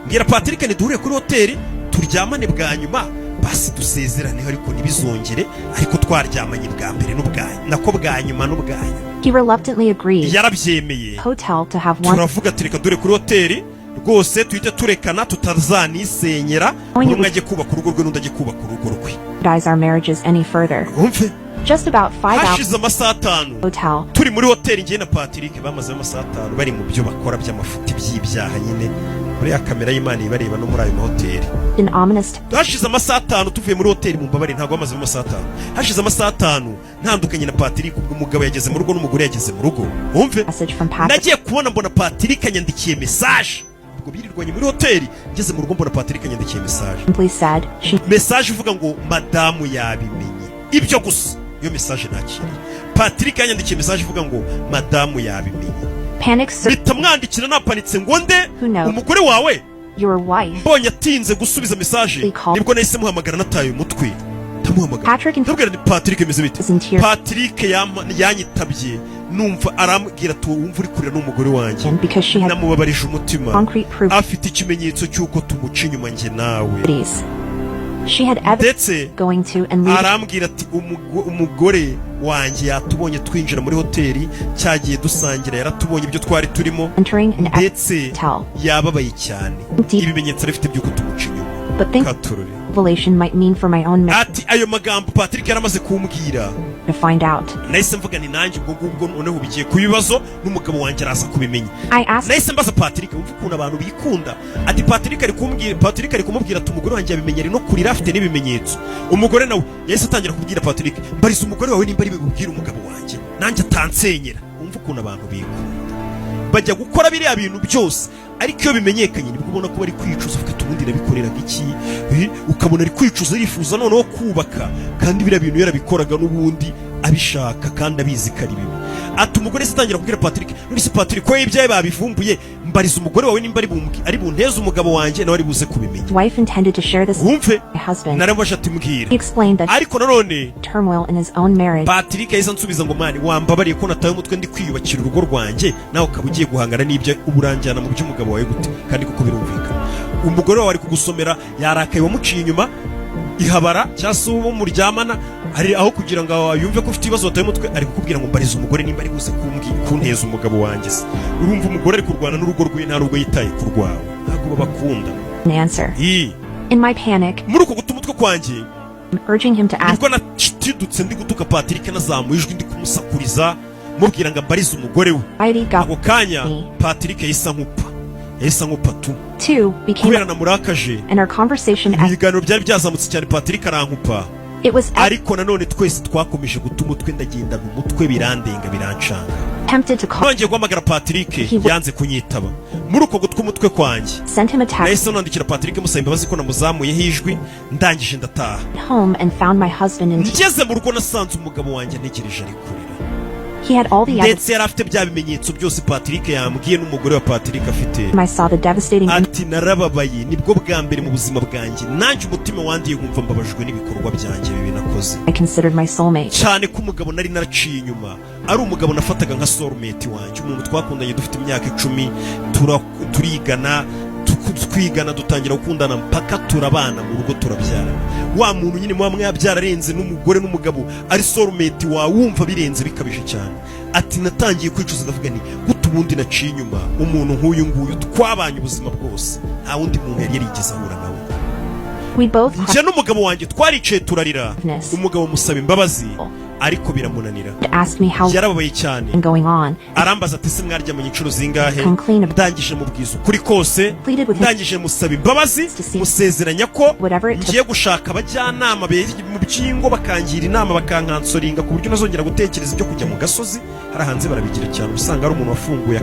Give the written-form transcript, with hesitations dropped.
mbwira Patrick ntiduhure kuri hoteli turyamane bwa nyuma basi dusezerane ariko ntibizongere ariko twaryamanye bwa mbere nako bwa nyuma n'ubwa nyuma. He reluctantly agreed. Yarabyemeye. Hotel to have one. Turavuga tureka dure kuri hoteli rwose tuhite turekana tutazanisenyera umwe ajye kubaka urugo rwe n'undi ajye kubaka urugo rwe. Jeopardize our marriages any further. Umve. Just about 5 hours. Hashize amasaha 5. Hotel. Turi muri hoteli ngiye na Patrick bamaze amasaha 5 bari mu byo bakora by'amafuti by'ibyaha nyine. Muri ya kamera y'Imana ibareba no muri ayo hoteli. An ominous. Hashize amasaha 5 tuvuye muri hoteli mu mbabare ntago amaze amasaha 5. Hashize amasaha 5 ntandukanye na Patrick ubwo umugabo yageze mu rugo n'umugore yageze mu rugo. Umve. Nagiye kubona mbona Patrick anyandikiye message. Ubwo birirwanye muri hoteli ngeze mu rugo mbona Patrick anyandikiye message. Message ivuga ngo madamu yabimenye. Ibyo gusa iyo message nakiri. Patrick yanyandikiye message ivuga ngo madamu yabimenye. Panic. Bitamwandikira napanitse ngo nde umugore wawe. Your wife. Mbonye atinze gusubiza message nibwo nahise muhamagara nataye umutwe. Ndabwira Patrick imeze bite? Patrick yanyitabye numva arambwira ati wumva uri kurira n'umugore wanjye namubabarije umutima afite ikimenyetso cy'uko tumuca inyuma njye nawe. Ndetse arambwira ati umugore wanjye yatubonye twinjira muri hoteli cyagiye dusangira yaratubonye ibyo twari turimo ndetse yababaye cyane ibimenyetso arifite by'uko tumuca inyuma. Ati ayo magambo Patrick yaramaze kumbwira nahise mvuga ni nanjye ubwo noneho bigiye ku bibazo n'umugabo wanjye araza kubimenya. Nahise mbaza Patrick wumva ukuntu abantu bikunda. Ati Patrick ari kumubwira ati umugore wanjye yabimenye ari no kurira afite n'ibimenyetso. Umugore nawe yahise atangira kubwira Patrick mbariza umugore wawe nimba ari bibwira umugabo wanjye nanjye atansenyera. Wumva ukuntu abantu bikunda bajya gukora biriya bintu byose ariko iyo bimenyekanye nibwo ubona ko bari kwicuza ufite ubundi nabikoreraga iki ukabona ari kwicuza yifuza noneho kubaka kandi biriya bintu yarabikoraga n'ubundi abishaka kandi abizi ko ari bibi. Ati umugore sitangira kubwira Patrick nuri Patrick ko ibyaye babivumbuye mbariza umugore wawe nimba ari bunteze umugabo wanjye nawe ari buze kubimenya. Wumve narabaje ati mbwira ariko nanone Patrick yahise ansubiza ngo mani wambabariye ko nataye umutwe ndi kwiyubakira urugo rwanjye nawe ukaba ugiye guhangana n'ibyo uburanjyana mu by'umugabo wawe gute kandi kuko birumvikana. Umugore wawe ari kugusomera yarakaye wamuciye inyuma ihabara cyase uwo muryamana ari aho kugira ngo yumve ko ufite ibibazo wataye umutwe ari kukubwira ngo mbariza umugore nimba ari buze kunteza umugabo wanjye. Urumva umugore ari kurwana n'urugo rwe nta rugo yitaye ku rwawe ntabwo babakunda. Muri uko guta umutwe kwanjye nibwo natidutse ndi gutuka Patrick nazamuye ijwi ndi kumusakuriza mubwira ngo mbarize umugore we. Ako kanya Patrick yahise nkupa tu kubera namurakaje ibiganiro byari byazamutse cyane Patrick arankupa ariko nanone twese twakomeje guta umutwe ndagenda mu mutwe birandenga birancanga. Nongeye guhamagara Patrick yanze kunyitaba. Muri uko gutwa umutwe kwanjye nahise nandikira Patrick musaba imbabazi ko namuzamuyeho ijwi ndangije ndataha. Ngeze mu rugo nasanze umugabo wanjye ntegereje ari kurira ndetse yari afite bya bimenyetso byose Patrick yambwiye n'umugore wa Patrick afite. Ati narababaye nibwo bwa mbere mu buzima bwanjye nanjye umutima wandiye nkumva mbabajwe n'ibikorwa byanjye bibi nakoze cyane ko umugabo nari naraciye inyuma ari umugabo nafataga nka soulmate wanjye umuntu twakundanye dufite imyaka 10 twigana dutangira gukundana mpaka turabana mu rugo turabyara. Wa muntu nyine muba mwabyararenze n'umugore n'umugabo ari soulmate wawe wumva birenze bikabije cyane. Ati natangiye kwicuza ndavuga ni gute ubundi naciye inyuma umuntu nk'uyu nguyu twabanye ubuzima bwose nta wundi muntu yari yarigeze ahura nawe. Njye n'umugabo wanjye twaricaye turarira umugabo musaba imbabazi ariko biramunanira yarababaye cyane arambaza ati se mwaryamanye inshuro zingahe ndangije mubwiza ukuri kose ndangije musaba imbabazi musezeranya ko ngiye gushaka abajyanama mu byingo bakangira inama bakankansoringa ku buryo nazongera gutekereza ibyo kujya mu gasozi hari hanze barabigira cyane usanga ari umuntu wafunguye